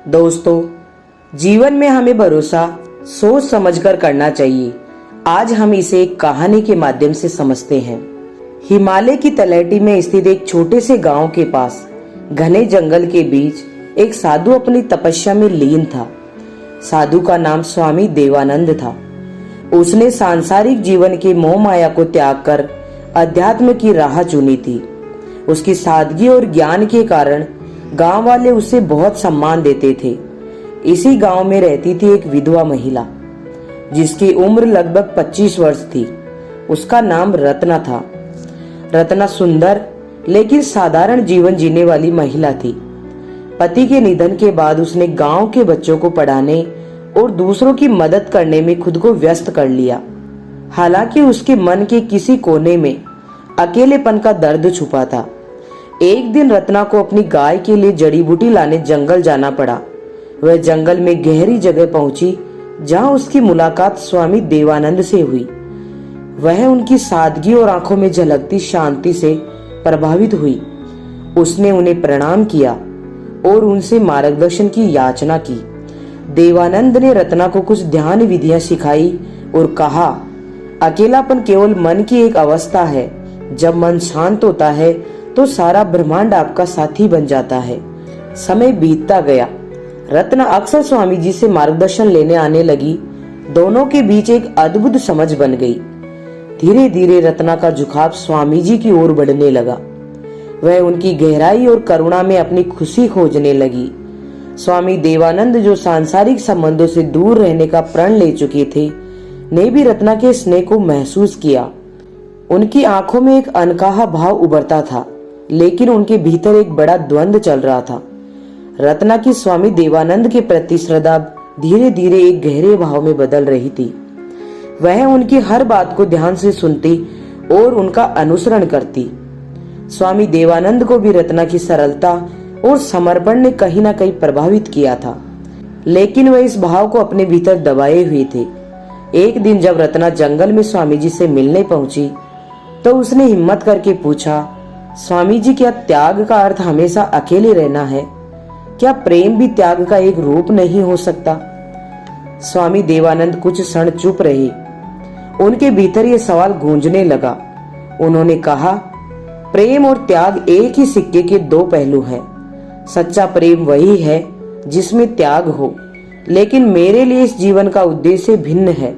दोस्तों, जीवन में हमें भरोसा सोच समझकर करना चाहिए। आज हम इसे एक कहानी के माध्यम से समझते हैं। हिमालय की तलहटी में स्थित एक छोटे से गांव के पास घने जंगल के बीच एक साधु अपनी तपस्या में लीन था। साधु का नाम स्वामी देवानंद था। उसने सांसारिक जीवन के मोह माया को त्याग कर अध्यात्म की राह चुनी थी। उसकी सादगी और ज्ञान के कारण गांव वाले उसे बहुत सम्मान देते थे। इसी गांव में रहती थी एक विधवा महिला जिसकी उम्र लगभग 25 वर्ष थी। उसका नाम रत्ना था। रत्ना सुंदर लेकिन साधारण जीवन जीने वाली महिला थी। पति के निधन के बाद उसने गांव के बच्चों को पढ़ाने और दूसरों की मदद करने में खुद को व्यस्त कर लिया। हालांकि उसके मन के किसी कोने में अकेलेपन का दर्द छुपा था। एक दिन रत्ना को अपनी गाय के लिए जड़ी बूटी लाने जंगल जाना पड़ा। वह जंगल में गहरी जगह पहुंची जहां उसकी मुलाकात स्वामी देवानंद से हुई। वह उनकी सादगी और आंखों में झलकती शांति से प्रभावित हुई। उसने उन्हें प्रणाम किया और उनसे मार्गदर्शन की याचना की। देवानंद ने रत्ना को कुछ ध्यान विधियां सिखाई और कहा, अकेलापन केवल मन की एक अवस्था है। जब मन शांत होता है तो सारा ब्रह्मांड आपका साथी बन जाता है। समय बीतता गया। रत्ना अक्सर स्वामी जी से मार्गदर्शन लेने आने लगी। दोनों के बीच एक अद्भुत समझ बन गई। धीरे धीरे रत्ना का झुकाव स्वामी जी की ओर बढ़ने लगा। वह उनकी गहराई और करुणा में अपनी खुशी खोजने लगी। स्वामी देवानंद, जो सांसारिक संबंधों से दूर रहने का प्रण ले चुके थे, ने भी रत्ना के स्नेह को महसूस किया। उनकी आंखों में एक अनकहा भाव उभरता था, लेकिन उनके भीतर एक बड़ा द्वंद्व चल रहा था। रत्ना की स्वामी देवानंद के प्रति श्रद्धा धीरे धीरे एक गहरे भाव में बदल रही थी। वह उनकी हर बात को ध्यान से सुनती और उनका अनुसरण करती। स्वामी देवानंद को भी रत्ना की सरलता और समर्पण ने कहीं न कहीं प्रभावित किया था, लेकिन वह इस भाव को अपने भीतर दबाए हुए थे। एक दिन जब रत्ना जंगल में स्वामी जी से मिलने पहुंची तो उसने हिम्मत करके पूछा, स्वामी जी, क्या त्याग का अर्थ हमेशा अकेले रहना है? क्या प्रेम भी त्याग का एक रूप नहीं हो सकता? स्वामी देवानंद कुछ क्षण चुप रहे। उनके भीतर ये सवाल गूंजने लगा। उन्होंने कहा, प्रेम और त्याग एक ही सिक्के के दो पहलू हैं। सच्चा प्रेम वही है जिसमें त्याग हो, लेकिन मेरे लिए इस जीवन का उद्देश्य भिन्न है।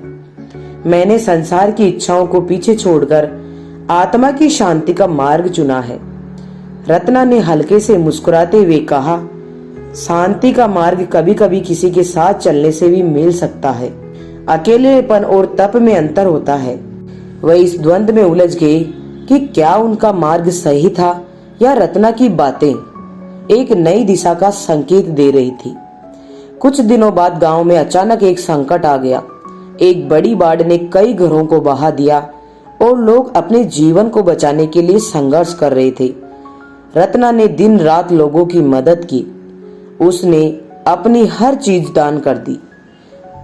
मैंने संसार की इच्छाओं को पीछे छोड़कर आत्मा की शांति का मार्ग चुना है। रत्ना ने हल्के से मुस्कुराते हुए कहा, शांति का मार्ग कभी कभी किसी के साथ चलने से भी मिल सकता है। अकेलेपन और तप में अंतर होता है। वह इस द्वंद्व में उलझ गए कि क्या उनका मार्ग सही था या रत्ना की बातें एक नई दिशा का संकेत दे रही थी। कुछ दिनों बाद गांव में अचानक एक संकट आ गया। एक बड़ी बाढ़ ने कई घरों को बहा दिया और लोग अपने जीवन को बचाने के लिए संघर्ष कर रहे थे। रत्ना ने दिन रात लोगों की मदद की। उसने अपनी हर चीज दान कर दी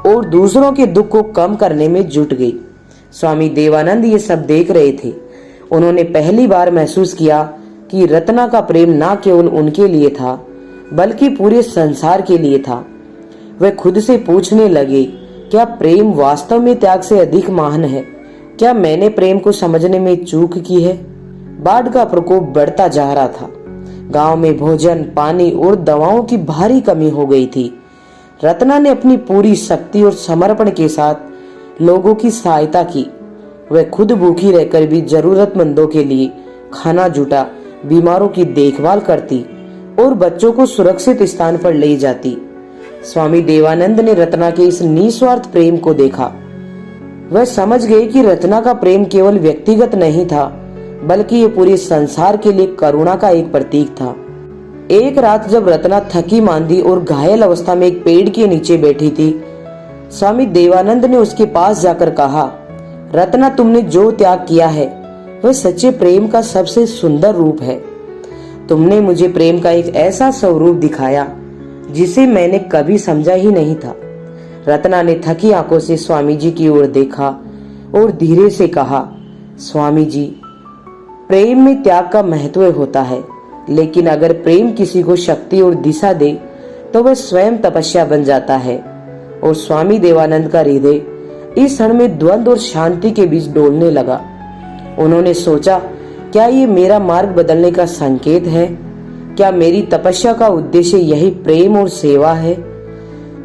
और दूसरों के दुख को कम करने में जुट गई। स्वामी देवानंद ये सब देख रहे थे। उन्होंने पहली बार महसूस किया कि रत्ना का प्रेम न केवल उनके लिए था, बल्कि पूरे संसार के लिए था। वे खुद से पूछने लगे, क्या प्रेम वास्तव में त्याग से अधिक महान है? क्या मैंने प्रेम को समझने में चूक की है? बाढ़ का प्रकोप बढ़ता जा रहा था। गांव में भोजन, पानी और दवाओं की भारी कमी हो गई थी। रत्ना ने अपनी पूरी शक्ति और समर्पण के साथ लोगों की सहायता की। वह खुद भूखी रहकर भी जरूरतमंदों के लिए खाना जुटा, बीमारों की देखभाल करती और बच्चों को सुरक्षित स्थान पर ले जाती। स्वामी देवानंद ने रत्ना के इस निस्वार्थ प्रेम को देखा। वह समझ गए कि रत्ना का प्रेम केवल व्यक्तिगत नहीं था, बल्कि ये पूरे संसार के लिए करुणा का एक प्रतीक था। एक रात जब रत्ना थकी मांदी और घायल अवस्था में एक पेड़ के नीचे बैठी थी, स्वामी देवानंद ने उसके पास जाकर कहा, रत्ना, तुमने जो त्याग किया है वह सच्चे प्रेम का सबसे सुंदर रूप है। तुमने मुझे प्रेम का एक ऐसा स्वरूप दिखाया जिसे मैंने कभी समझा ही नहीं था। रत्ना ने थकी आंखों से स्वामी जी की ओर देखा और धीरे से कहा, स्वामी जी, प्रेम में त्याग का महत्व होता है, लेकिन अगर प्रेम किसी को शक्ति और दिशा दे तो वह स्वयं तपस्या बन जाता है। और स्वामी देवानंद का हृदय इस क्षण में द्वंद्व और शांति के बीच डोलने लगा। उन्होंने सोचा, क्या ये मेरा मार्ग बदलने का संकेत है? क्या मेरी तपस्या का उद्देश्य यही प्रेम और सेवा है?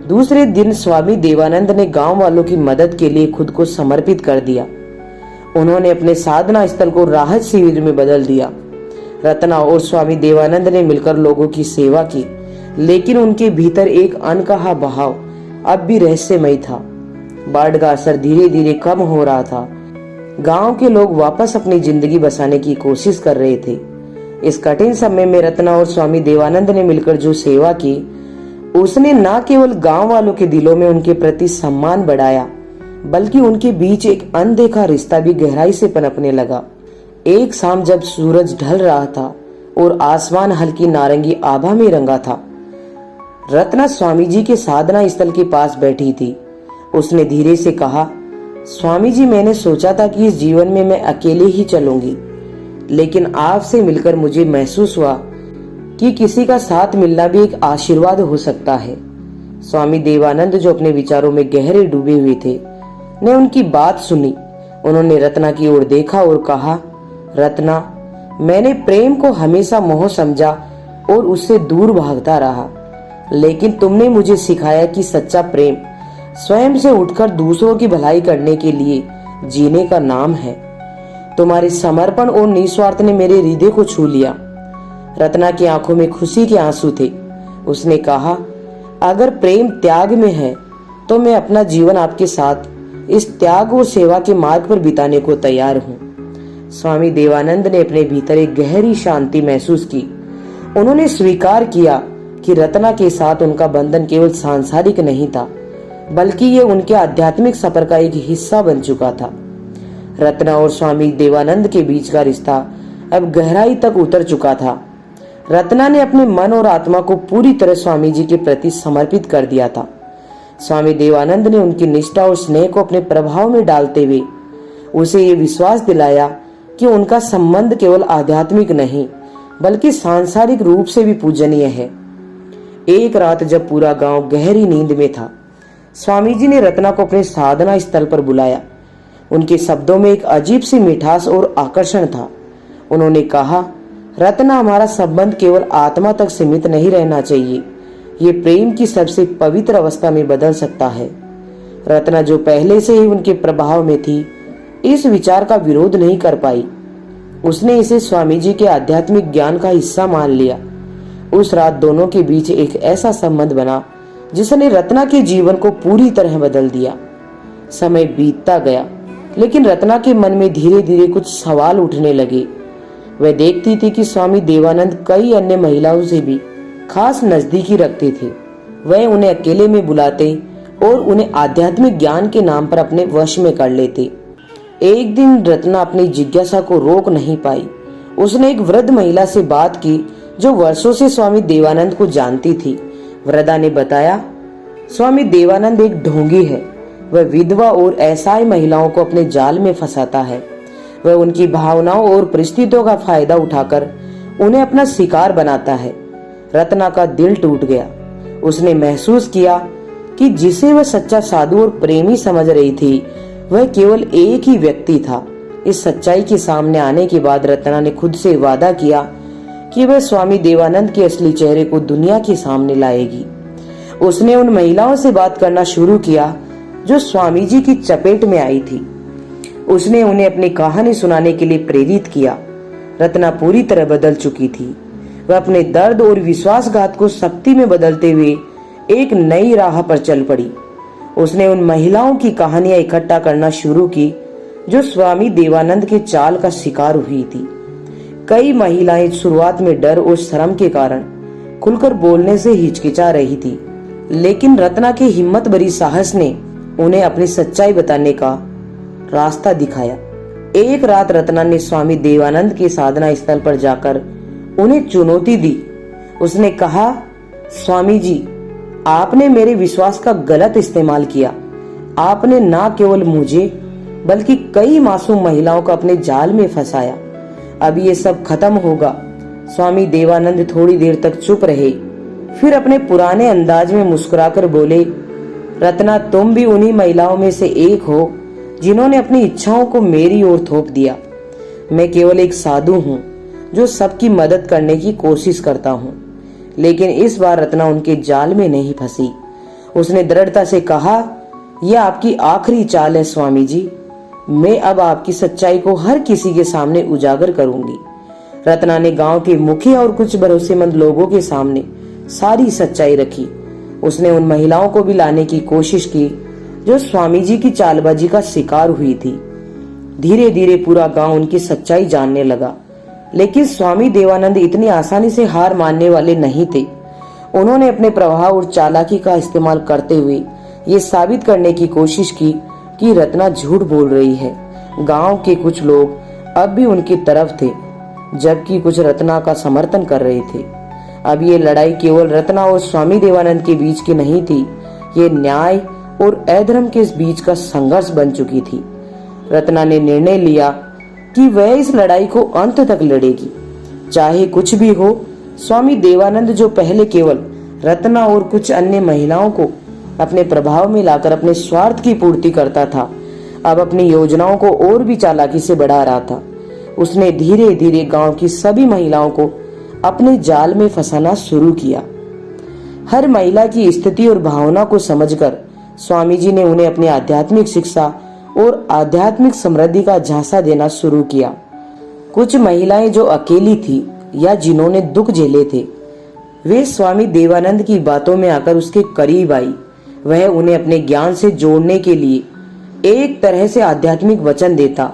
दूसरे दिन स्वामी देवानंद ने गांव वालों की मदद के लिए खुद को समर्पित कर दिया। उन्होंने अपने साधना स्थल को राहत शिविर में बदल दिया। रत्ना और स्वामी देवानंद ने मिलकर लोगों की सेवा की, लेकिन उनके भीतर एक अनकहा भाव अब भी रहस्यमय था। बाढ़ का असर धीरे धीरे कम हो रहा था। गांव के लोग वापस अपनी जिंदगी बसाने की कोशिश कर रहे थे। इस कठिन समय में रत्ना और स्वामी देवानंद ने मिलकर जो सेवा की, उसने न केवल गांव वालों के दिलों में उनके प्रति सम्मान बढ़ाया, बल्कि उनके बीच एक अनदेखा रिश्ता भी गहराई से पनपने लगा। एक शाम जब सूरज ढल रहा था और आसमान हल्की नारंगी आभा में रंगा था, रत्ना स्वामी जी के साधना स्थल के पास बैठी थी। उसने धीरे से कहा, स्वामी जी, मैंने सोचा था कि इस जीवन में मैं अकेले ही चलूंगी, लेकिन आपसे मिलकर मुझे महसूस हुआ कि किसी का साथ मिलना भी एक आशीर्वाद हो सकता है। स्वामी देवानंद, जो अपने विचारों में गहरे डूबे हुए थे, ने उनकी बात सुनी। उन्होंने रत्ना की ओर देखा और कहा, रत्ना, मैंने प्रेम को हमेशा मोह समझा और उससे दूर भागता रहा, लेकिन तुमने मुझे सिखाया कि सच्चा प्रेम स्वयं से उठकर दूसरों की भलाई करने के लिए जीने का नाम है। तुम्हारे समर्पण और निस्वार्थ ने मेरे हृदय को छू लिया। रत्ना की आंखों में खुशी के आंसू थे। उसने कहा, अगर प्रेम त्याग में है तो मैं अपना जीवन आपके साथ इस त्याग और सेवा के मार्ग पर बिताने को तैयार हूँ। स्वामी देवानंद ने अपने भीतर एक गहरी शांति महसूस की। उन्होंने स्वीकार किया कि रत्ना के साथ उनका बंधन केवल सांसारिक नहीं था, बल्कि ये उनके आध्यात्मिक सफर का एक हिस्सा बन चुका था। रत्ना और स्वामी देवानंद के बीच का रिश्ता अब गहराई तक उतर चुका था। रत्ना ने अपने मन और आत्मा को पूरी तरह स्वामी जी के प्रति समर्पित कर दिया था। स्वामी देवानंद ने उनकी निष्ठा और स्नेह को अपने प्रभाव में डालते हुए उसे ये विश्वास दिलाया कि उनका संबंध केवल आध्यात्मिक नहीं, बल्कि सांसारिक रूप से भी पूजनीय है। एक रात जब पूरा गांव गहरी नींद में था, स्वामी जी ने रत्ना को अपने साधना स्थल पर बुलाया। उनके शब्दों में एक अजीब सी मिठास और आकर्षण था। उन्होंने कहा, रत्ना, हमारा संबंध केवल आत्मा तक सीमित नहीं रहना चाहिए, ये प्रेम की सबसे पवित्र अवस्था में बदल सकता है। रत्ना, जो पहले से ही उनके प्रभाव में थी, इस विचार का विरोध नहीं कर पाई। उसने इसे स्वामी जी के आध्यात्मिक ज्ञान का हिस्सा मान लिया। उस रात दोनों के बीच एक ऐसा संबंध बना जिसने रत्ना के जीवन को पूरी तरह बदल दिया। समय बीतता गया, लेकिन रत्ना के मन में धीरे धीरे कुछ सवाल उठने लगे। वह देखती थी कि स्वामी देवानंद कई अन्य महिलाओं से भी खास नजदीकी रखते थे। वह उन्हें अकेले में बुलाते और उन्हें आध्यात्मिक ज्ञान के नाम पर अपने वश में कर लेते। एक दिन रत्ना अपनी जिज्ञासा को रोक नहीं पाई। उसने एक वृद्ध महिला से बात की जो वर्षों से स्वामी देवानंद को जानती थी। वृद्धा ने बताया, स्वामी देवानंद एक ढोंगी है। वह विधवा और असहाय महिलाओं को अपने जाल में फंसाता है। वह उनकी भावनाओं और परिस्थितियों का फायदा उठाकर उन्हें अपना शिकार बनाता है। रत्ना का दिल टूट गया। उसने महसूस किया कि जिसे वह सच्चा साधु और प्रेमी समझ रही थी, वह केवल एक ही व्यक्ति था। इस सच्चाई के सामने आने के बाद रत्ना ने खुद से वादा किया कि वह स्वामी देवानंद के असली चेहरे को दुनिया के सामने लाएगी। उसने उन महिलाओं से बात करना शुरू किया जो स्वामी जी की चपेट में आई थी। उसने उन्हें अपनी कहानी सुनाने के लिए प्रेरित किया। रत्ना पूरी तरह बदल चुकी थी। वह अपने दर्द और विश्वासघात को शक्ति में बदलते हुए एक नई राह पर चल पड़ी। उसने उन महिलाओं की कहानियां इकट्ठा करना शुरू की जो स्वामी देवानंद के चाल का शिकार हुई थी। कई महिलाएं शुरुआत में डर और शर्म के कारण खुलकर बोलने से हिचकिचा रही थी, लेकिन रत्ना के हिम्मत भरी साहस ने उन्हें अपनी सच्चाई बताने का रास्ता दिखाया। एक रात रत्ना ने स्वामी देवानंद के साधना स्थल पर जाकर उन्हें चुनौती दी। उसने कहा, स्वामी जी, आपने मेरे विश्वास का गलत इस्तेमाल किया। आपने न केवल मुझे बल्कि कई मासूम महिलाओं को अपने जाल में फंसाया। अब ये सब खत्म होगा। स्वामी देवानंद थोड़ी देर तक चुप रहे। फिर अपने पुराने अंदाज में मुस्कुराकर बोले, रत्ना, तुम भी उन्हीं महिलाओं में से एक हो जिन्होंने अपनी इच्छाओं को मेरी ओर थोप दिया। मैं केवल एक साधु हूँ जो सबकी मदद करने की कोशिश करता हूँ। लेकिन इस बार रत्ना उनके जाल में नहीं फंसी। उसने दृढ़ता से कहा, यह आपकी आखिरी चाल है स्वामी जी। मैं अब आपकी सच्चाई को हर किसी के सामने उजागर करूंगी। रत्ना ने गांव के मुखिया और कुछ भरोसेमंद लोगों के सामने सारी सच्चाई रखी। उसने उन महिलाओं को भी लाने की कोशिश की जो स्वामी जी की चालबाजी का शिकार हुई थी। धीरे धीरे पूरा गांव उनकी सच्चाई जानने लगा। लेकिन स्वामी देवानंद इतनी आसानी से हार मानने वाले नहीं थे। उन्होंने अपने प्रभाव और चालाकी का इस्तेमाल करते हुए ये साबित करने की कोशिश की कि रत्ना झूठ बोल रही है। गांव के कुछ लोग अब भी उनकी तरफ थे, जबकि कुछ रत्ना का समर्थन कर रहे थे। अब ये लड़ाई केवल रत्ना और स्वामी देवानंद के बीच की नहीं थी, ये न्याय और अधर्म के बीच का संघर्ष बन चुकी थी। रत्ना ने निर्णय लिया कि वह इस लड़ाई को अंत तक लड़ेगी, चाहे कुछ भी हो। स्वामी देवानंद, जो पहले केवल रत्ना और कुछ अन्य महिलाओं को अपने प्रभाव में लाकर अपने स्वार्थ की पूर्ति करता था, अब अपनी योजनाओं को और भी चालाकी से बढ़ा रहा था। उसने धीरे धीरे गांव की सभी महिलाओं को अपने जाल में फंसाना शुरू किया। हर महिला की स्थिति और भावना को समझकर स्वामी जी ने उन्हें अपनी आध्यात्मिक शिक्षा और आध्यात्मिक समृद्धि का झांसा देना शुरू किया। कुछ महिलाएं जो अकेली थी या जिन्होंने दुख झेले थे, वे स्वामी देवानंद की बातों में आकर उसके करीब आई। वह उन्हें अपने ज्ञान से जोड़ने के लिए एक तरह से आध्यात्मिक वचन देता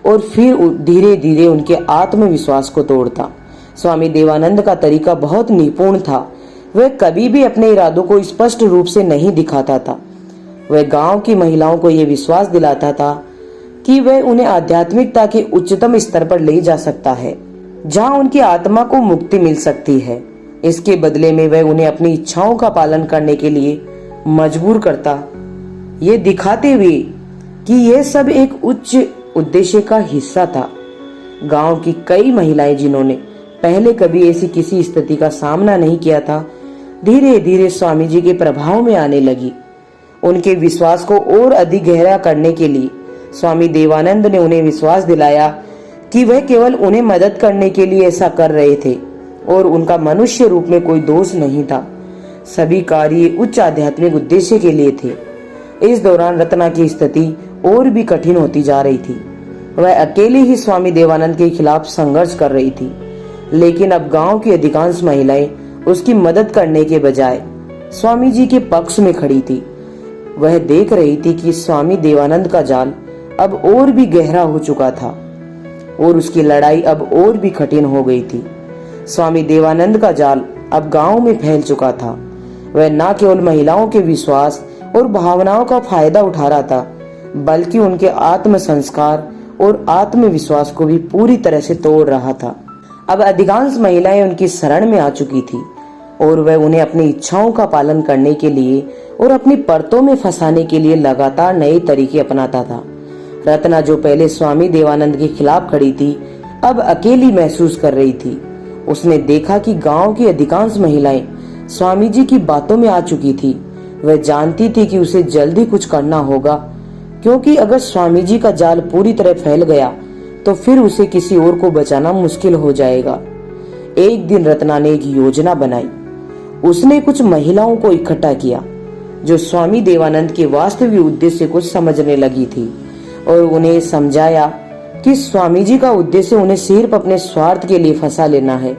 और फिर धीरे धीरे उनके आत्मविश्वास को तोड़ता। स्वामी देवानंद का तरीका बहुत निपुण था। वह कभी भी अपने इरादों को स्पष्ट रूप से नहीं दिखाता था। वह गांव की महिलाओं को यह विश्वास दिलाता था कि वह उन्हें आध्यात्मिकता के उच्चतम स्तर पर ले जा सकता है, जहां उनकी आत्मा को मुक्ति मिल सकती है। इसके बदले में वह उन्हें अपनी इच्छाओं का पालन करने के लिए मजबूर करता, ये दिखाते हुए कि यह सब एक उच्च उद्देश्य का हिस्सा था। गांव की कई महिलाएं जिन्होंने पहले कभी ऐसी किसी स्थिति का सामना नहीं किया था, धीरे धीरे स्वामी जी के प्रभाव में आने लगी। उनके विश्वास को और अधिक गहरा करने के लिए स्वामी देवानंद ने उन्हें विश्वास दिलाया कि वह केवल उन्हें मदद करने के लिए ऐसा कर रहे थे और उनका मनुष्य रूप में कोई दोष नहीं था। सभी कार्य उच्च आध्यात्मिक उद्देश्य के लिए थे। इस दौरान रत्ना की स्थिति और भी कठिन होती जा रही थी। वह अकेली ही स्वामी देवानंद के खिलाफ संघर्ष कर रही थी, लेकिन अब गांव की अधिकांश महिलाएं उसकी मदद करने के बजाय स्वामी जी के पक्ष में खड़ी थी। वह देख रही थी कि स्वामी देवानंद का जाल अब और भी गहरा हो चुका था और उसकी लड़ाई अब और भी कठिन हो गई थी। स्वामी देवानंद का जाल अब गांव में फैल चुका था। वह न केवल महिलाओं के विश्वास और भावनाओं का फायदा उठा रहा था, बल्कि उनके आत्म संस्कार और आत्मविश्वास को भी पूरी तरह से तोड़ रहा था। अब अधिकांश महिलाएं उनकी शरण में आ चुकी थी और वह उन्हें अपनी इच्छाओं का पालन करने के लिए और अपनी परतों में फंसाने के लिए लगातार नए तरीके अपनाता था। रत्ना, जो पहले स्वामी देवानंद के खिलाफ खड़ी थी, अब अकेली महसूस कर रही थी। उसने देखा कि गांव की अधिकांश महिलाएं स्वामी जी की बातों में आ चुकी थी। वह जानती थी कि उसे जल्दी कुछ करना होगा, क्योंकि अगर स्वामी जी का जाल पूरी तरह फैल गया तो फिर उसे किसी और को बचाना मुश्किल हो जाएगा। एक दिन रत्ना ने एक योजना बनाई। उसने कुछ महिलाओं को इकट्ठा किया जो स्वामी देवानंद के वास्तविक उद्देश्य को समझने लगी थी और उन्हें समझाया कि स्वामी जी का उद्देश्य उन्हें सिर्फ अपने स्वार्थ के लिए फंसा लेना है।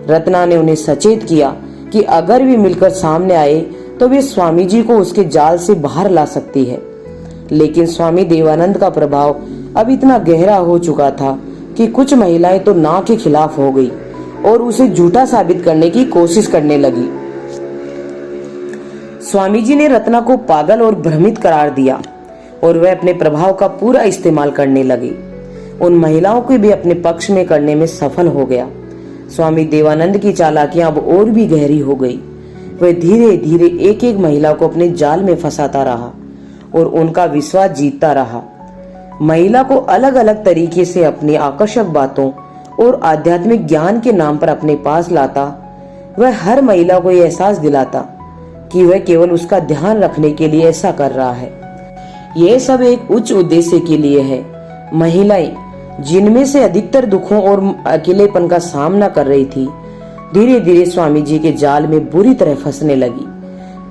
रत्ना ने उन्हें सचेत किया कि अगर वे मिलकर सामने आए तो वे स्वामी जी को उसके जाल से बाहर ला सकती है। लेकिन स्वामी देवानंद का प्रभाव अब इतना गहरा हो चुका था कि कुछ महिलाएं तो ना के खिलाफ हो गई और उसे झूठा साबित करने की कोशिश करने लगी। स्वामी जी ने रत्ना को पागल और भ्रमित करार दिया और वह अपने प्रभाव का पूरा इस्तेमाल करने लगी। उन महिलाओं को भी अपने पक्ष में करने में सफल हो गया। स्वामी देवानंद की चालाकियां अब और भी गहरी हो गई। वह धीरे धीरे एक एक महिला को अपने जाल में फंसाता रहा और उनका विश्वास जीतता रहा। महिला को अलग अलग तरीके से अपनी आकर्षक बातों और आध्यात्मिक ज्ञान के नाम पर अपने पास लाता। वह हर महिला को यह एहसास दिलाता कि वह केवल उसका ध्यान रखने के लिए ऐसा कर रहा है। यह सब एक उच्च उद्देश्य के लिए है। महिलाएं, जिनमें से अधिकतर दुखों और अकेलेपन का सामना कर रही थी, धीरे धीरे स्वामी जी के जाल में बुरी तरह फंसने लगी।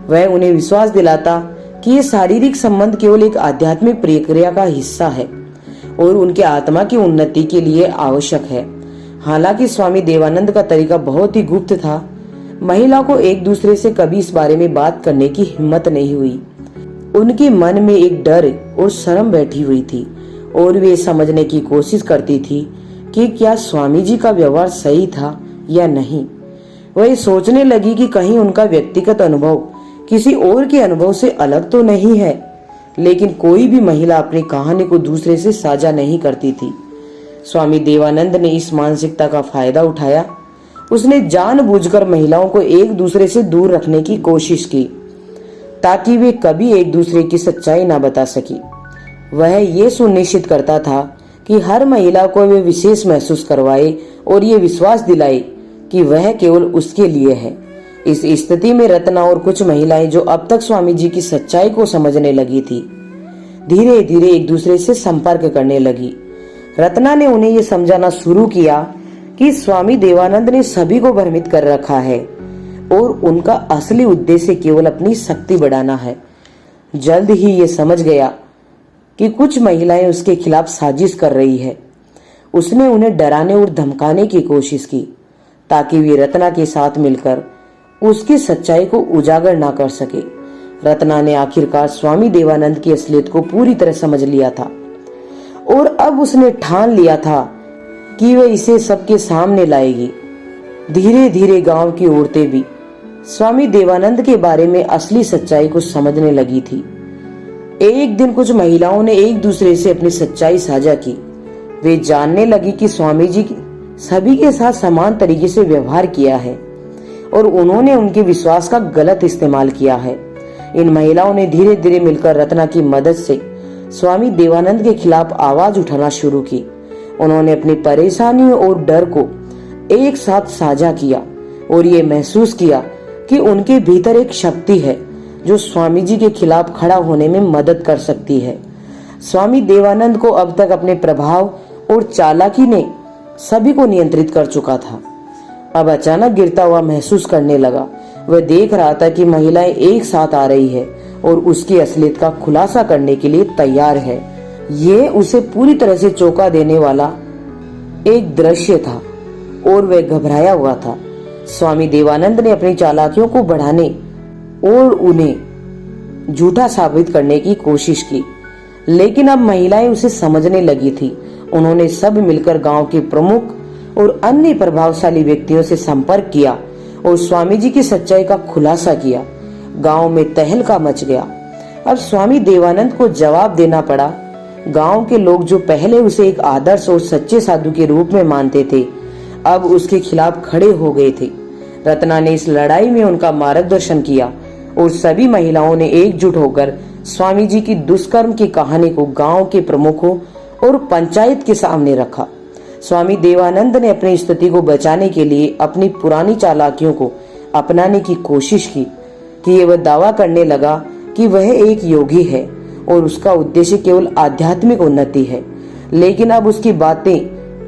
वह उन्हें विश्वास दिलाता कि ये शारीरिक संबंध केवल एक आध्यात्मिक प्रक्रिया का हिस्सा है और उनके आत्मा की उन्नति के लिए आवश्यक है। हालांकि स्वामी देवानंद का तरीका बहुत ही गुप्त था। महिला को एक दूसरे से कभी इस बारे में बात करने की हिम्मत नहीं हुई। उनके मन में एक डर और शर्म बैठी हुई थी और वे समझने की कोशिश करती थी कि क्या स्वामी जी का व्यवहार सही था या नहीं। वह सोचने लगी कि कहीं उनका व्यक्तिगत अनुभव किसी और के अनुभव से अलग तो नहीं है। लेकिन कोई भी महिला अपनी कहानी को दूसरे से साझा नहीं करती थी। स्वामी देवानंद ने इस मानसिकता का फायदा उठाया। उसने जानबूझकर महिलाओं को एक दूसरे से दूर रखने की कोशिश की ताकि वे कभी एक दूसरे की सच्चाई ना बता सकी। वह ये सुनिश्चित करता था कि हर महिला को वे विशेष महसूस करवाए और ये विश्वास दिलाए कि वह केवल उसके लिए है। इस स्थिति में रत्ना और कुछ महिलाएं जो अब तक स्वामी जी की सच्चाई को समझने लगी थी, धीरे धीरे एक दूसरे से संपर्क करने लगी। रत्ना ने उन्हें ये समझाना शुरू किया कि स्वामी देवानंद ने सभी को भ्रमित कर रखा है और उनका असली उद्देश्य केवल अपनी शक्ति बढ़ाना है। जल्द ही ये समझ गया कि कुछ महिलाएं उसके खिलाफ साजिश कर रही है। उसने उन्हें डराने और धमकाने की कोशिश की ताकि वे रत्ना के साथ मिलकर उसकी सच्चाई को उजागर ना कर सके। रत्ना ने आखिरकार स्वामी देवानंद की असलियत को पूरी तरह समझ लिया था और अब उसने ठान लिया था कि वह इसे सबके सामने लाएगी। धीरे धीरे गांव की औरतें भी स्वामी देवानंद के बारे में असली सच्चाई को समझने लगी थी। एक दिन कुछ महिलाओं ने एक दूसरे से अपनी सच्चाई साझा की। वे जानने लगी कि स्वामी जी सभी के साथ समान तरीके से व्यवहार किया है और उन्होंने उनके विश्वास का गलत इस्तेमाल किया है। इन महिलाओं ने धीरे धीरे मिलकर रत्ना की मदद से स्वामी देवानंद के खिलाफ आवाज उठाना शुरू की। उन्होंने अपनी परेशानियों और डर को एक साथ साझा किया और ये महसूस किया कि उनके भीतर एक शक्ति है जो स्वामी जी के खिलाफ खड़ा होने में मदद कर सकती है। स्वामी देवानंद को अब तक अपने प्रभाव और चालाकी ने सभी को नियंत्रित कर चुका था। अब अचानक गिरता हुआ महसूस करने लगा। वह देख रहा था कि महिलाएं एक साथ आ रही है और उसकी असलियत का खुलासा करने के लिए तैयार है। ये उसे पूरी तरह से चौंका देने वाला एक दृश्य था और वह घबराया हुआ था। स्वामी देवानंद ने अपनी चालाकियों को बढ़ाने और उन्हें झूठा साबित करने की कोशिश की, लेकिन अब महिलाएं उसे समझने लगी थी। उन्होंने सब मिलकर गांव के प्रमुख और अन्य प्रभावशाली व्यक्तियों से संपर्क किया और स्वामी जी की सच्चाई का खुलासा किया। गांव में तहलका मच गया। अब स्वामी देवानंद को जवाब देना पड़ा। गांव के लोग जो पहले उसे एक आदर्श और सच्चे साधु के रूप में मानते थे, अब उसके खिलाफ खड़े हो गए थे। रत्ना ने इस लड़ाई में उनका मार्गदर्शन किया और सभी महिलाओं ने एकजुट होकर स्वामी जी की दुष्कर्म की कहानी को गांव के प्रमुखों और पंचायत के सामने रखा। स्वामी देवानंद ने अपनी स्थिति को बचाने के लिए अपनी पुरानी चालाकियों को अपनाने की कोशिश की कि वह दावा करने लगा कि वह एक योगी है और उसका उद्देश्य केवल आध्यात्मिक उन्नति है। लेकिन अब उसकी बातें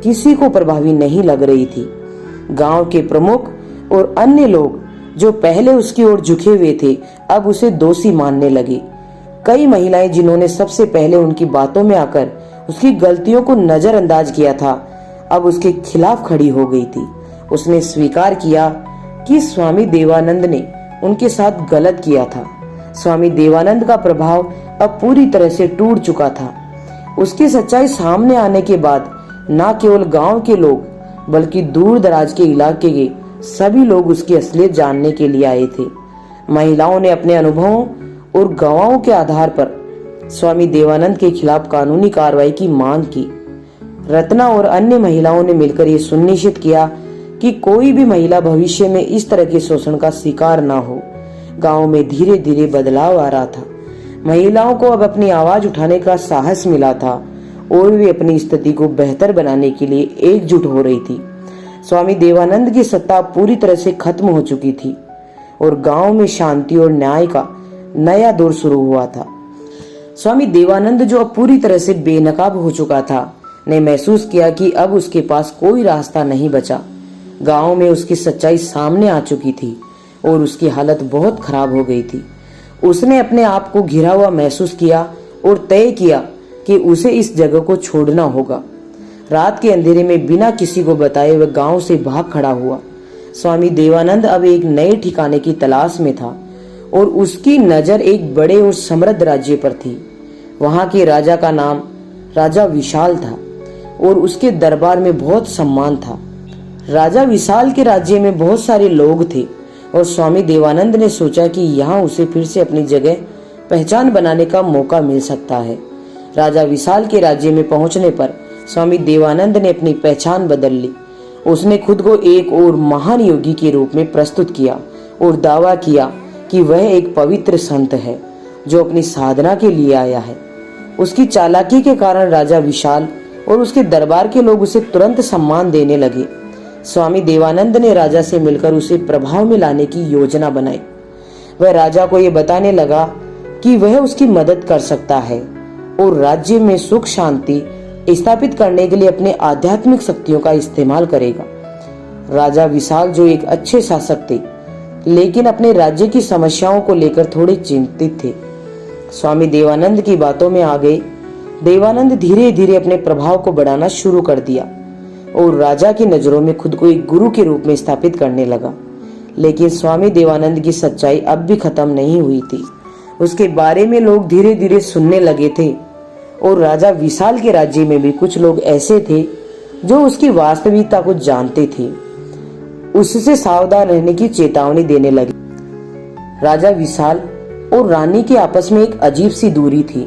किसी को प्रभावी नहीं लग रही थी। गांव के प्रमुख और अन्य लोग जो पहले उसकी ओर झुके हुए थे, अब उसे दोषी मानने लगे। कई महिलाएं जिन्होंने सबसे पहले उनकी बातों में आकर उसकी गलतियों को नजरअंदाज किया था, अब उसके खिलाफ खड़ी हो गई थी। उसने स्वीकार किया कि स्वामी देवानंद ने उनके साथ गलत किया था। स्वामी देवानंद का प्रभाव अब पूरी तरह से टूट चुका था। उसकी सच्चाई सामने आने के बाद न केवल गांव के लोग बल्कि दूर दराज के इलाके के सभी लोग उसकी असलियत जानने के लिए आए थे। महिलाओं ने अपने अनुभवों और गवाहों के आधार पर स्वामी देवानंद के खिलाफ कानूनी कार्रवाई की मांग की। रत्ना और अन्य महिलाओं ने मिलकर ये सुनिश्चित किया कि कोई भी महिला भविष्य में इस तरह के शोषण का शिकार ना हो। गांव में धीरे धीरे बदलाव आ रहा था। महिलाओं को अब अपनी आवाज उठाने का साहस मिला था और वे अपनी स्थिति को बेहतर बनाने के लिए एकजुट हो रही थी। स्वामी देवानंद की सत्ता पूरी तरह से खत्म हो चुकी थी और गांव में शांति और न्याय का नया दौर शुरू हुआ था। स्वामी देवानंद, जो अब पूरी तरह से बेनकाब हो चुका था, ने महसूस किया कि अब उसके पास कोई रास्ता नहीं बचा। गांव में उसकी सच्चाई सामने आ चुकी थी और उसकी हालत बहुत खराब हो गई थी। उसने अपने आप को घिरा हुआ महसूस किया और तय किया कि उसे इस जगह को छोड़ना होगा। रात के अंधेरे में बिना किसी को बताए वह गांव से भाग खड़ा हुआ। स्वामी देवानंद अब एक नए ठिकाने की तलाश में था और उसकी नजर एक बड़े और समृद्ध राज्य पर थी। वहां के राजा का नाम राजा विशाल था और उसके दरबार में बहुत सम्मान था। राजा विशाल के राज्य में बहुत सारे लोग थे और स्वामी देवानंद ने सोचा कि यहाँ उसे फिर से अपनी जगह पहचान बनाने का मौका मिल सकता है। राजा विशाल के राज्य में पहुंचने पर स्वामी देवानंद ने अपनी पहचान बदल ली। उसने खुद को एक और महान योगी के रूप में प्रस्तुत किया और दावा किया कि वह एक पवित्र संत है जो अपनी साधना के लिए आया है। उसकी चालाकी के कारण राजा विशाल और उसके दरबार के लोग उसे तुरंत सम्मान देने लगे। स्वामी देवानंद ने राजा से मिलकर उसे प्रभाव में लाने की योजना बनाई। वह राजा को यह बताने लगा कि वह उसकी मदद कर सकता है और राज्य में सुख शांति स्थापित करने के लिए अपने आध्यात्मिक शक्तियों का इस्तेमाल करेगा। राजा विशाल, जो एक अच्छे शासक थे, लेकिन अपने राज्य की समस्याओं को लेकर थोड़े चिंतित थे, स्वामी देवानंद की बातों में आ गए। देवानंद धीरे धीरे अपने प्रभाव को बढ़ाना शुरू कर दिया और राजा की नजरों में खुद को एक गुरु के रूप में स्थापित करने लगा। लेकिन स्वामी देवानंद की सच्चाई अब भी खत्म नहीं हुई थी। उसके बारे में लोग धीरे धीरे सुनने लगे थे और राजा विशाल के राज्य में भी कुछ लोग ऐसे थे जो उसकी वास्तविकता को जानते थे। उससे सावधान रहने की चेतावनी देने लगे। राजा विशाल और रानी के आपस में एक अजीब सी दूरी थी।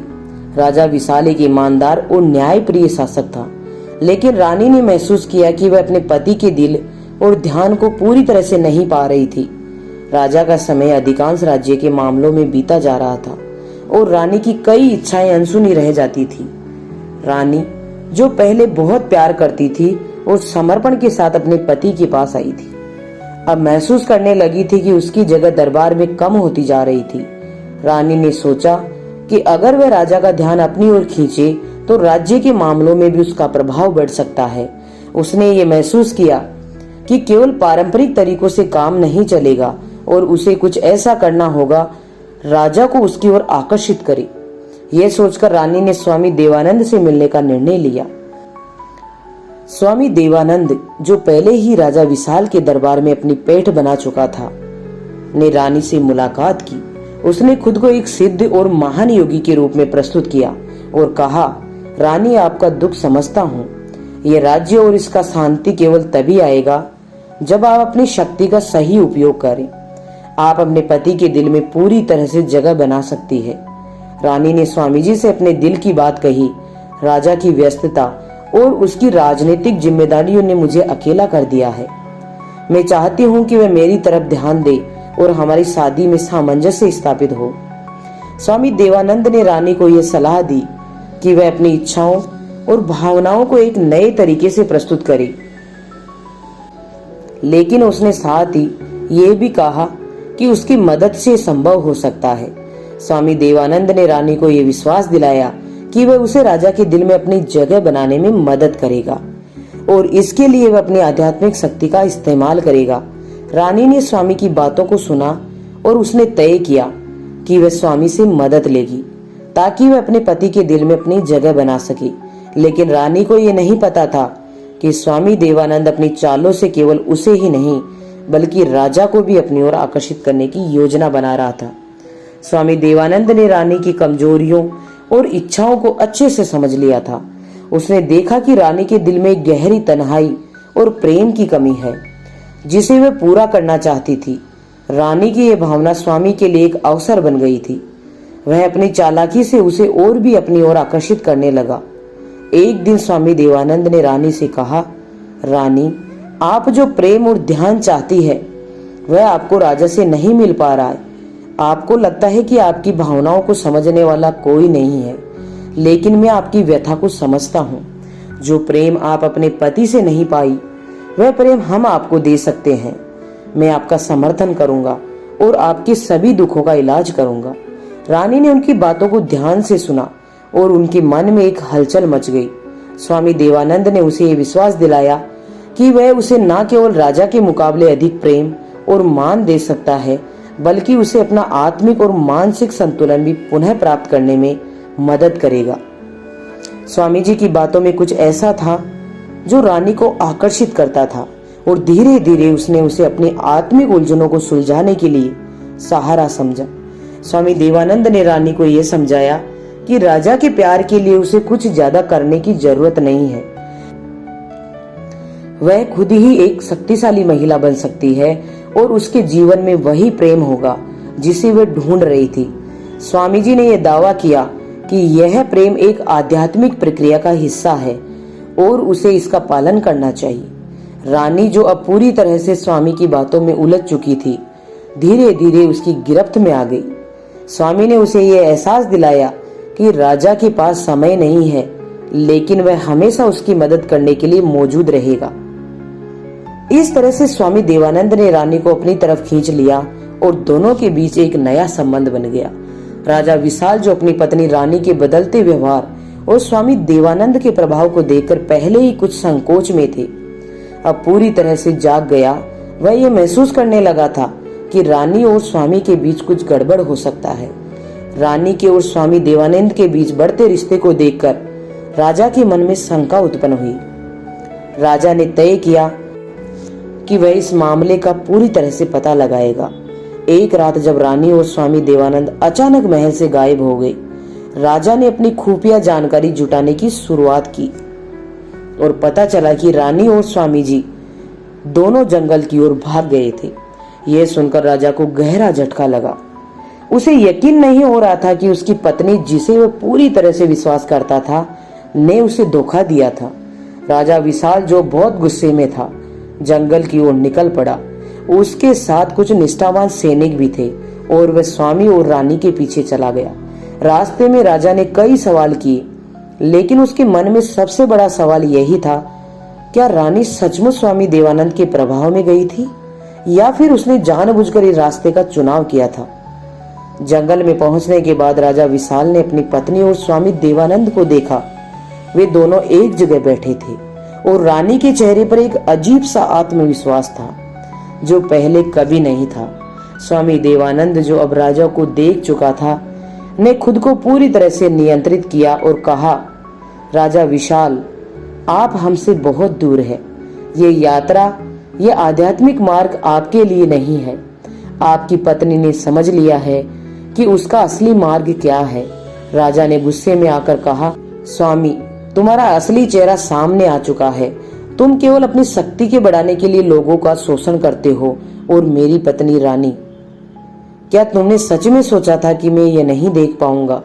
राजा विशाल एक ईमानदार और न्यायप्रिय शासक था, लेकिन रानी ने महसूस किया कि वह अपने पति के दिल और ध्यान को पूरी तरह से नहीं पा रही थी। राजा का समय अधिकांश राज्य के मामलों में बीता जा रहा था और रानी की कई इच्छाएं अनसुनी रह जाती थी। रानी, जो पहले बहुत प्यार करती थी और समर्पण के साथ अपने पति के पास आई थी, अब महसूस करने लगी थी कि उसकी जगह दरबार में कम होती जा रही थी। रानी ने सोचा कि अगर वह राजा का ध्यान अपनी ओर खींचे तो राज्य के मामलों में भी उसका प्रभाव बढ़ सकता है। उसने ये महसूस किया कि केवल पारंपरिक तरीकों से काम नहीं चलेगा और उसे कुछ ऐसा करना होगा राजा को उसकी ओर आकर्षित करे। यह सोचकर रानी ने स्वामी देवानंद से मिलने का निर्णय लिया। स्वामी देवानंद, जो पहले ही राजा विशाल के दरबार में अपनी पैठ बना चुका था, ने रानी से मुलाकात की। उसने खुद को एक सिद्ध और महान योगी के रूप में प्रस्तुत किया और कहा, रानी, आपका दुख समझता हूँ। यह राज्य और इसका शांति केवल तभी आएगा जब आप अपनी शक्ति का सही उपयोग करें। आप अपने पति के दिल में पूरी तरह से जगह बना सकती है। रानी ने स्वामी जी से अपने दिल की बात कही। राजा की व्यस्तता और उसकी राजनीतिक जिम्मेदारियों ने मुझे अकेला कर दिया है। मैं चाहती हूँ कि वह मेरी तरफ ध्यान दे और हमारी शादी में सामंजस्य स्थापित हो। स्वामी देवानंद ने रानी को यह सलाह दी कि वह अपनी इच्छाओं और भावनाओं को एक नए तरीके से प्रस्तुत करे, लेकिन उसने साथ ही ये भी कहा कि उसकी मदद से संभव हो सकता है। स्वामी देवानंद ने रानी को यह विश्वास दिलाया कि वह उसे राजा के दिल में अपनी जगह बनाने में मदद करेगा और इसके लिए वह अपनी आध्यात्मिक शक्ति का इस्तेमाल करेगा। रानी ने स्वामी की बातों को सुना और उसने तय किया कि वह स्वामी से मदद लेगी ताकि वह अपने पति के दिल में अपनी जगह बना सके। लेकिन रानी को यह नहीं पता था कि स्वामी देवानंद अपनी चालों से केवल उसे ही नहीं बल्कि राजा को भी अपनी ओर आकर्षित करने की योजना बना रहा था। स्वामी देवानंद ने रानी की कमजोरियों और इच्छाओं को अच्छे से समझ लिया था। उसने देखा कि रानी के दिल में गहरी तन्हाई और प्रेम की कमी है जिसे वह पूरा करना चाहती थी। रानी की यह भावना स्वामी के लिए एक अवसर बन गई थी। वह अपनी चालाकी से उसे और भी अपनी ओर आकर्षित करने लगा। एक दिन स्वामी देवानंद ने रानी से कहा, रानी, आप जो प्रेम और ध्यान चाहती है वह आपको राजा से नहीं मिल पा रहा है। आपको लगता है कि आपकी भावनाओं को समझने वाला कोई नहीं है, लेकिन मैं आपकी व्यथा को समझता हूँ। जो प्रेम आप अपने पति से नहीं पाई वह प्रेम हम आपको दे सकते हैं। मैं आपका समर्थन करूंगा और आपके सभी दुखों का इलाज करूंगा। रानी ने उनकी बातों को ध्यान से सुना और उनके मन में एक हलचल मच गई। स्वामी देवानंद ने उसे ये विश्वास दिलाया कि वह उसे न केवल राजा के मुकाबले अधिक प्रेम और मान दे सकता है, बल्कि उसे अपना आत्मिक और मानसिक संतुलन भी पुनः प्राप्त करने में मदद करेगा। स्वामी जी की बातों में कुछ ऐसा था जो रानी को आकर्षित करता था और धीरे धीरे उसने उसे अपनी आत्मिक उलझनों को सुलझाने के लिए सहारा समझा। स्वामी देवानंद ने रानी को यह समझाया कि राजा के प्यार के लिए उसे कुछ ज्यादा करने की जरूरत नहीं है। वह खुद ही एक शक्तिशाली महिला बन सकती है और उसके जीवन में वही प्रेम होगा जिसे वह ढूंढ रही थी। स्वामी जी ने यह दावा किया कि यह प्रेम एक आध्यात्मिक प्रक्रिया का हिस्सा है और उसे इसका पालन करना चाहिए। रानी, जो अब पूरी तरह से स्वामी की बातों में उलझ चुकी थी, धीरे धीरे उसकी गिरफ्त में आ गई। स्वामी ने उसे यह एहसास दिलाया कि राजा के पास समय नहीं है, लेकिन वह हमेशा उसकी मदद करने के लिए मौजूद रहेगा। इस तरह से स्वामी देवानंद ने रानी को अपनी तरफ खींच लिया और दोनों के बीच एक नया संबंध बन गया। राजा विशाल, जो अपनी पत्नी रानी के बदलते व्यवहार और स्वामी देवानंद के प्रभाव को देखकर पहले ही कुछ संकोच में थे, अब पूरी तरह से जाग गया। वह ये महसूस करने लगा था कि रानी और स्वामी के बीच कुछ गड़बड़ हो सकता है। रानी के और स्वामी देवानंद के बीच बढ़ते रिश्ते को देखकर राजा के मन में शंका उत्पन्न हुई। राजा ने तय किया कि वह इस मामले का पूरी तरह से पता लगाएगा। एक रात जब रानी और स्वामी देवानंद अचानक महल से गायब हो गए, राजा ने अपनी खुफिया जानकारी जुटाने की शुरुआत की और पता चला कि रानी और स्वामी जी दोनों जंगल की ओर भाग गए थे। यह सुनकर राजा को गहरा झटका लगा। उसे यकीन नहीं हो रहा था कि उसकी पत्नी, जिसे वह पूरी तरह से विश्वास करता था, ने उसे धोखा दिया था। राजा विशाल, जो बहुत गुस्से में था, जंगल की ओर निकल पड़ा। उसके साथ कुछ निष्ठावान सैनिक भी थे और वह स्वामी और रानी के पीछे चला गया। रास्ते में राजा ने कई सवाल किए, लेकिन उसके मन में सबसे बड़ा सवाल यही था, क्या रानी सचमुच स्वामी देवानंद के प्रभाव में गई थी या फिर उसने जानबूझकर इस रास्ते का चुनाव किया था। जंगल में पहुंचने के बाद राजा विशाल ने अपनी पत्नी और स्वामी देवानंद को देखा। वे दोनों एक जगह बैठे थे और रानी के चेहरे पर एक अजीब सा आत्मविश्वास था जो पहले कभी नहीं था। स्वामी देवानंद, जो अब राजा को देख चुका था, ने खुद को पूरी तरह से नियंत्रित किया और कहा, राजा विशाल, आप हमसे बहुत दूर हैं। ये यात्रा, ये आध्यात्मिक मार्ग आपके लिए नहीं है। आपकी पत्नी ने समझ लिया है कि उसका असली मार्ग क्या है। राजा ने गुस्से में आकर कहा, स्वामी, तुम्हारा असली चेहरा सामने आ चुका है। तुम केवल अपनी शक्ति के बढ़ाने के लिए लोगों का शोषण करते हो। और मेरी पत्नी रानी, क्या तुमने सच में सोचा था कि मैं ये नहीं देख पाऊंगा?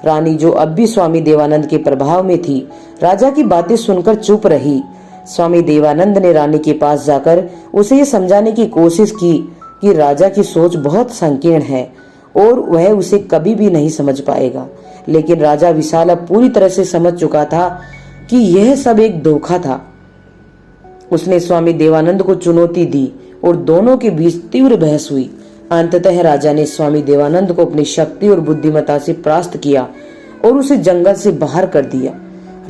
रानी, जो अब भी स्वामी देवानंद के प्रभाव में थी, राजा की बातें सुनकर चुप रही। स्वामी देवानंद ने रानी के पास जाकर उसे ये समझाने की कोशिश की कि राजा की सोच बहुत संकीर्ण है और वह उसे कभी भी नहीं समझ पाएगा। लेकिन राजा विशाल अब पूरी तरह से समझ चुका था कि यह सब एक धोखा था। उसने स्वामी देवानंद को चुनौती दी और दोनों के बीच तीव्र बहस हुई। अंततः राजा ने स्वामी देवानंद को अपनी शक्ति और बुद्धिमत्ता से परास्त किया और उसे जंगल से बाहर कर दिया।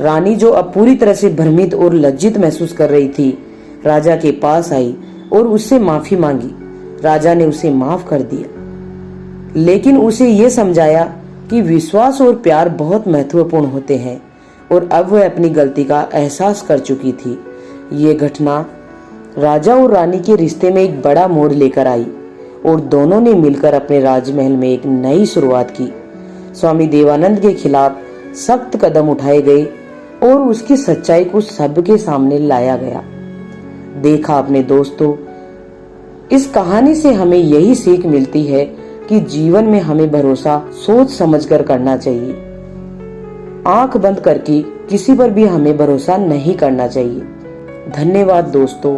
रानी, जो अब पूरी तरह से भ्रमित और लज्जित महसूस कर रही थी, राजा के पास आई और उससे माफी मांगी। राजा ने उसे माफ कर दिया, लेकिन उसे ये समझाया कि विश्वास और प्यार बहुत महत्वपूर्ण होते हैं और अब वह अपनी गलती का एहसास कर चुकी थी। ये घटना राजा और रानी के रिश्ते में एक बड़ा मोड़ लेकर आई और दोनों ने मिलकर अपने राजमहल में एक नई शुरुआत की। स्वामी देवानंद के खिलाफ सख्त कदम उठाए गए और उसकी सच्चाई को सबके सामने लाया गया। देखा आपने दोस्तों, इस कहानी से हमें यही सीख मिलती है कि जीवन में हमें भरोसा सोच समझकर करना चाहिए। आंख बंद करके किसी पर भी हमें भरोसा नहीं करना चाहिए। धन्यवाद दोस्तों।